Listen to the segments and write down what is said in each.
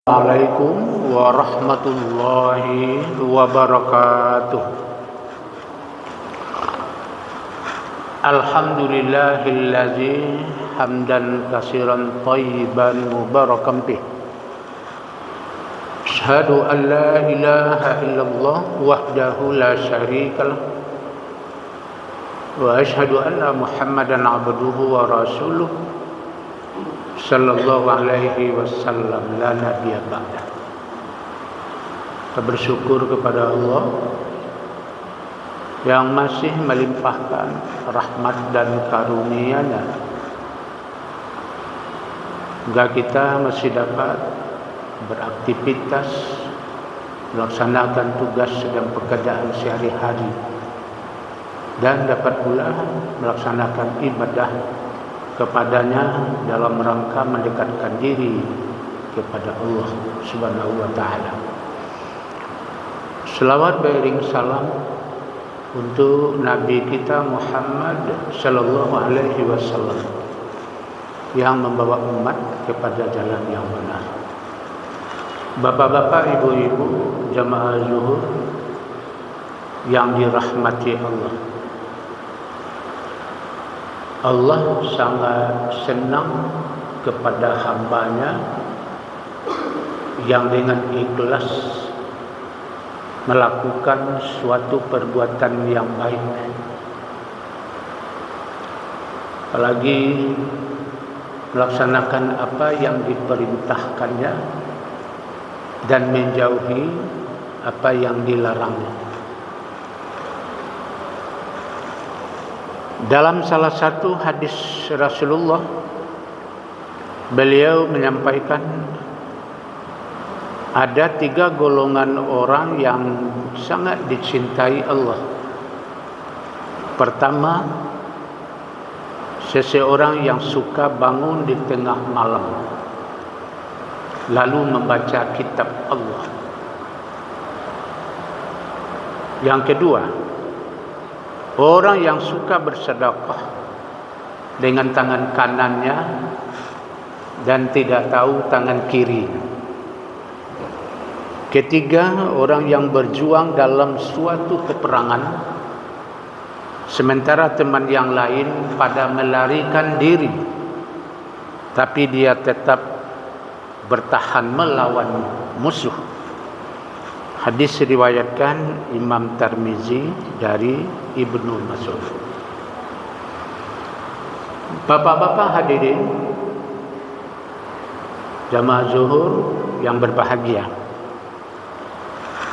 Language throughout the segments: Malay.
Assalamualaikum warahmatullahi wabarakatuh. Alhamdulillahillazi hamdan katsiran thayyiban mubarakan bih. Asyhadu an la ilaha illallah wahdahu la syarikalah wa asyhadu anna Muhammadan abduhu wa rasuluh sallallahu alaihi wasallam la nabiyya ba'da. Kita bersyukur kepada Allah yang masih melimpahkan rahmat dan karunia-Nya hingga kita masih dapat beraktivitas, melaksanakan tugas dan pekerjaan sehari-hari, dan dapat pula melaksanakan ibadah kepadanya dalam rangka mendekatkan diri kepada Allah Subhanahu wa taala. Selawat beriring salam untuk Nabi kita Muhammad sallallahu alaihi wasallam yang membawa umat kepada jalan yang benar. Bapak-bapak, ibu-ibu, jamaah zuhur yang dirahmati Allah. Allah sangat senang kepada hamba-Nya yang dengan ikhlas melakukan suatu perbuatan yang baik, apalagi melaksanakan apa yang diperintahkannya dan menjauhi apa yang dilarangnya. Dalam salah satu hadis Rasulullah, beliau menyampaikan ada 3 golongan orang yang sangat dicintai Allah. Pertama, seseorang yang suka bangun di tengah malam lalu membaca kitab Allah. Yang kedua, orang yang suka bersedekah dengan tangan kanannya dan tidak tahu tangan kiri. Ketiga, orang yang berjuang dalam suatu peperangan sementara teman yang lain pada melarikan diri, tapi dia tetap bertahan melawan musuh. Hadis diriwayatkan Imam Tirmizi dari Ibnu Mas'ud. Bapak-bapak hadirin jamaah zuhur yang berbahagia,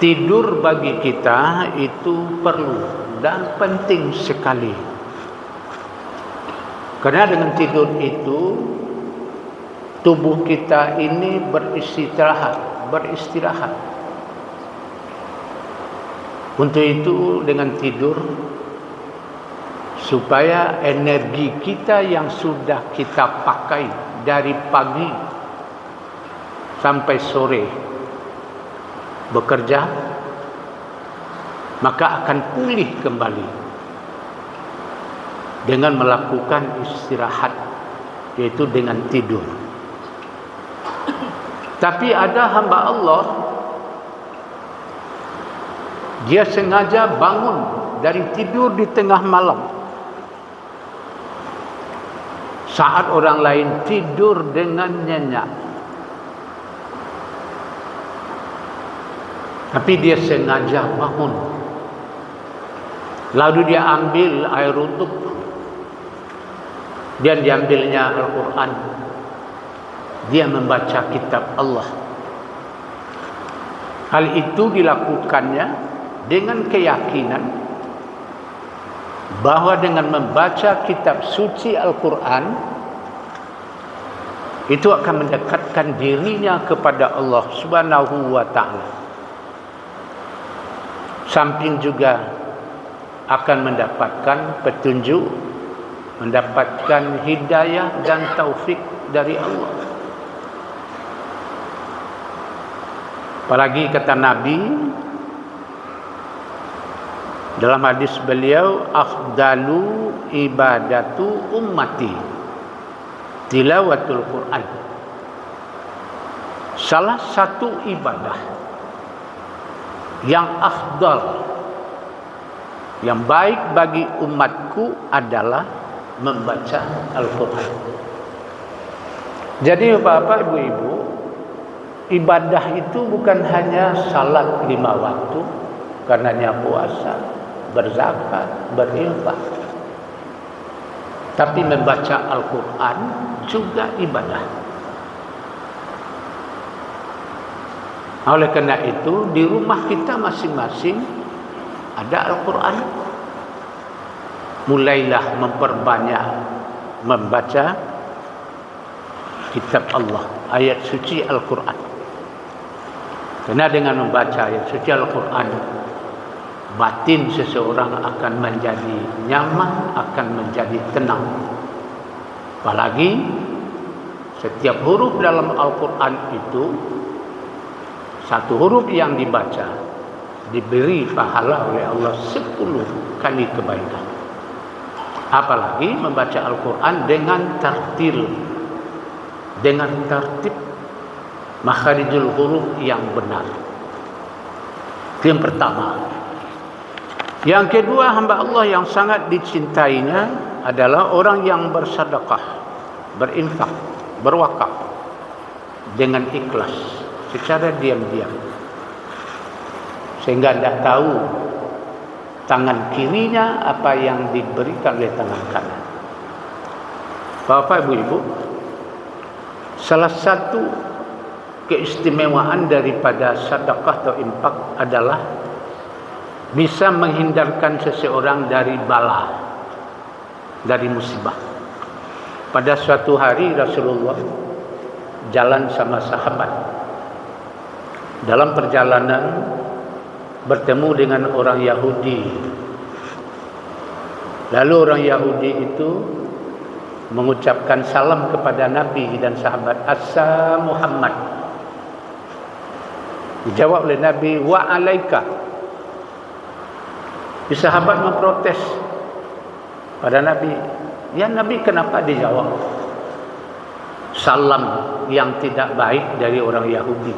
tidur bagi kita itu perlu dan penting sekali. Karena dengan tidur itu tubuh kita ini beristirahat. Untuk itu dengan tidur, supaya energi kita yang sudah kita pakai dari pagi sampai sore bekerja, maka akan pulih kembali dengan melakukan istirahat, yaitu dengan tidur. Tapi ada hamba Allah, dia sengaja bangun dari tidur di tengah malam saat orang lain tidur dengan nyenyak, tapi dia sengaja bangun, lalu dia ambil air wudhu dan diambilnya Al-Quran, dia membaca kitab Allah. Hal itu dilakukannya dengan keyakinan bahwa dengan membaca kitab suci Al-Quran itu akan mendekatkan dirinya kepada Allah Subhanahu wa taala. Samping juga akan mendapatkan petunjuk, mendapatkan hidayah dan taufik dari Allah. Apalagi kata Nabi dalam hadis beliau, afdalu ibadatu ummati tilawatul Quran. salah satu ibadah yang afdal, yang baik bagi umatku adalah membaca Al-Quran. Jadi Bapak Ibu-Ibu, ibadah itu bukan hanya salat 5 waktu, karenanya puasa, berzakat, berinfak. Tapi membaca Al-Quran juga ibadah. Oleh karena itu, di rumah kita masing-masing ada Al-Quran. Mulailah memperbanyak membaca kitab Allah, ayat suci Al-Quran. Karena dengan membaca ayat suci Al-Quran, batin seseorang akan menjadi nyaman, akan menjadi tenang. Apalagi setiap huruf dalam Al-Quran itu, satu huruf yang dibaca diberi pahala oleh Allah 10 kali kebaikan. Apalagi membaca Al-Quran dengan tartil, dengan tertib makharijul huruf yang benar. Itu yang pertama. Yang kedua, hamba Allah yang sangat dicintainya adalah orang yang bersedekah, berinfak, berwakaf dengan ikhlas secara diam-diam, sehingga tidak tahu tangan kirinya apa yang diberikan oleh tangan kanan. Bapak Ibu, salah satu keistimewaan daripada sedekah atau infak adalah bisa menghindarkan seseorang dari bala, dari musibah. Pada suatu hari Rasulullah jalan sama sahabat. Dalam perjalanan bertemu dengan orang Yahudi. Lalu orang Yahudi itu mengucapkan salam kepada Nabi dan sahabat, "Assalamu Muhammad." Dijawab oleh Nabi, "Wa alaika." Sahabat memprotes pada Nabi, "Ya Nabi, kenapa dijawab salam yang tidak baik dari orang Yahudi?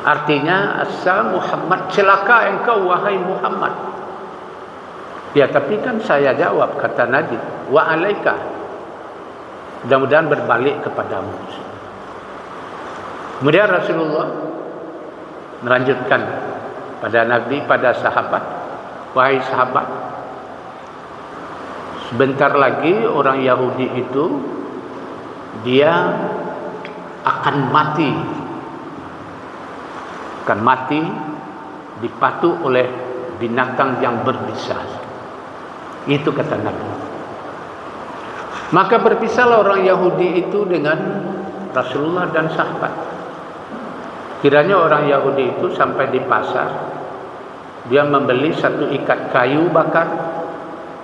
Artinya, Assalamu Muhammad, celaka engkau wahai Muhammad." "Ya, tapi kan saya jawab," kata Nabi, "wa alaika." Mudah-mudahan berbalik kepadamu. Kemudian Rasulullah melanjutkan pada Nabi, pada sahabat, "Wahai sahabat, sebentar lagi orang Yahudi itu dia akan mati dipatuk oleh binatang yang berbisa." Itu kata Nabi. Maka berpisahlah orang Yahudi itu dengan Rasulullah dan sahabat. Kiranya orang Yahudi itu sampai di pasar, dia membeli 1 ikat kayu bakar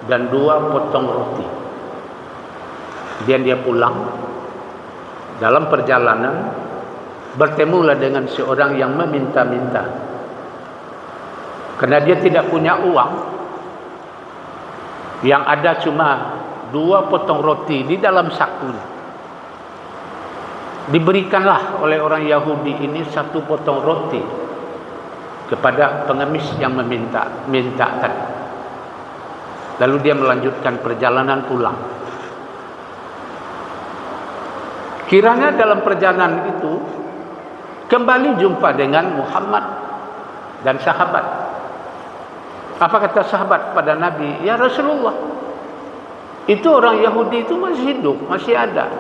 dan 2 potong roti. Kemudian dia pulang. Dalam perjalanan bertemulah dengan seorang yang meminta-minta, karena dia tidak punya uang. Yang ada cuma 2 potong roti di dalam sakunya. Diberikanlah oleh orang Yahudi ini 1 potong roti kepada pengemis yang meminta tadi. Lalu dia melanjutkan perjalanan pulang. Kiranya dalam perjalanan itu kembali jumpa dengan Muhammad dan sahabat. Apa kata sahabat pada Nabi? "Ya Rasulullah, itu orang Yahudi itu masih hidup, masih ada.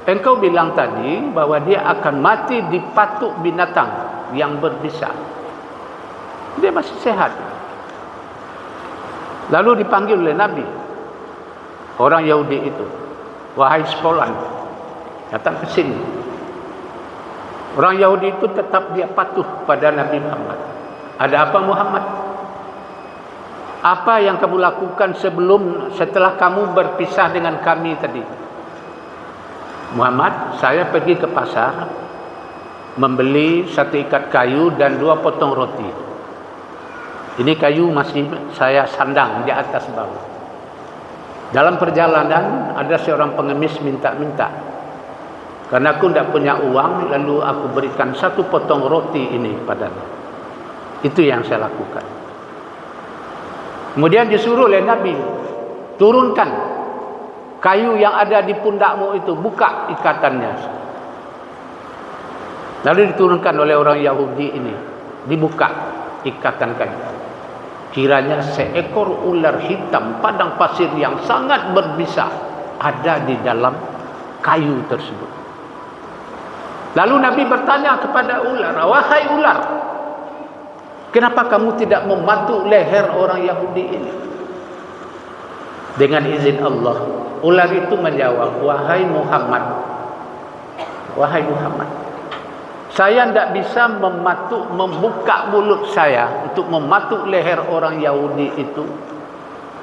Engkau bilang tadi bahwa dia akan mati dipatuk binatang yang berbisa. Dia masih sehat." Lalu dipanggil oleh Nabi orang Yahudi itu, "Wahai sekolah, datang ke sini." Orang Yahudi itu tetap dia patuh pada Nabi Muhammad. "Ada apa Muhammad? Apa yang kamu lakukan setelah kamu berpisah dengan kami tadi?" "Muhammad, saya pergi ke pasar membeli 1 ikat kayu dan 2 potong roti. Ini kayu masih saya sandang di atas bawah. Dalam perjalanan ada seorang pengemis minta-minta. Karena aku tidak punya uang, lalu aku berikan 1 potong roti ini padanya. Itu yang saya lakukan. Kemudian disuruh oleh Nabi, turunkan kayu yang ada di pundakmu itu, buka ikatannya. Lalu diturunkan oleh orang Yahudi ini, dibuka ikatan kayu. Kiranya seekor ular hitam padang pasir yang sangat berbisa ada di dalam kayu tersebut. Lalu Nabi bertanya kepada ular, wahai ular, kenapa kamu tidak mematuk leher orang Yahudi ini? Dengan izin Allah, ular itu menjawab, wahai Muhammad, saya tidak bisa membuka mulut saya untuk mematuk leher orang Yahudi itu,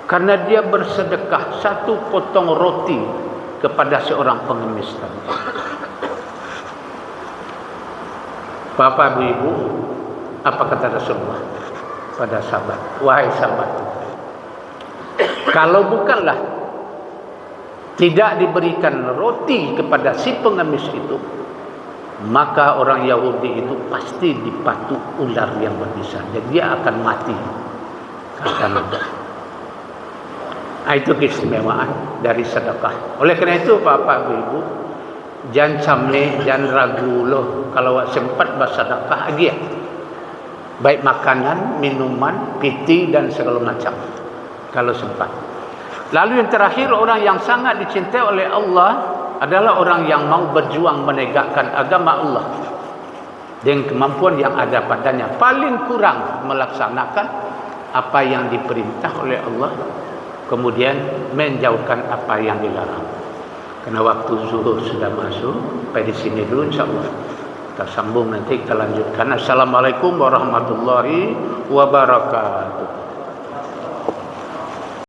karena dia bersedekah 1 potong roti kepada seorang pengemis tadi. Bapak Ibu, apa kata Rasulullah pada sahabat? Wahai sahabat, kalau bukanlah tidak diberikan roti kepada si pengemis itu, maka orang Yahudi itu pasti dipatuk ular yang berbisa dan dia akan mati, kata Nabi. Itu keistimewaan dari sedekah. Oleh kerana itu Bapak Ibu, jangan sampai, jangan ragu loh kalau sempat bersedekah lagi ya. Baik makanan, minuman, piti dan segala macam kalau sempat. Lalu yang terakhir, orang yang sangat dicintai oleh Allah adalah orang yang mau berjuang menegakkan agama Allah dengan kemampuan yang ada padanya, paling kurang melaksanakan apa yang diperintah oleh Allah, kemudian menjauhkan apa yang dilarang. Karena waktu zuhur sudah masuk, sampai di sini dulu insyaallah. Kita sambung nanti, kita lanjutkan. Assalamualaikum warahmatullahi wabarakatuh.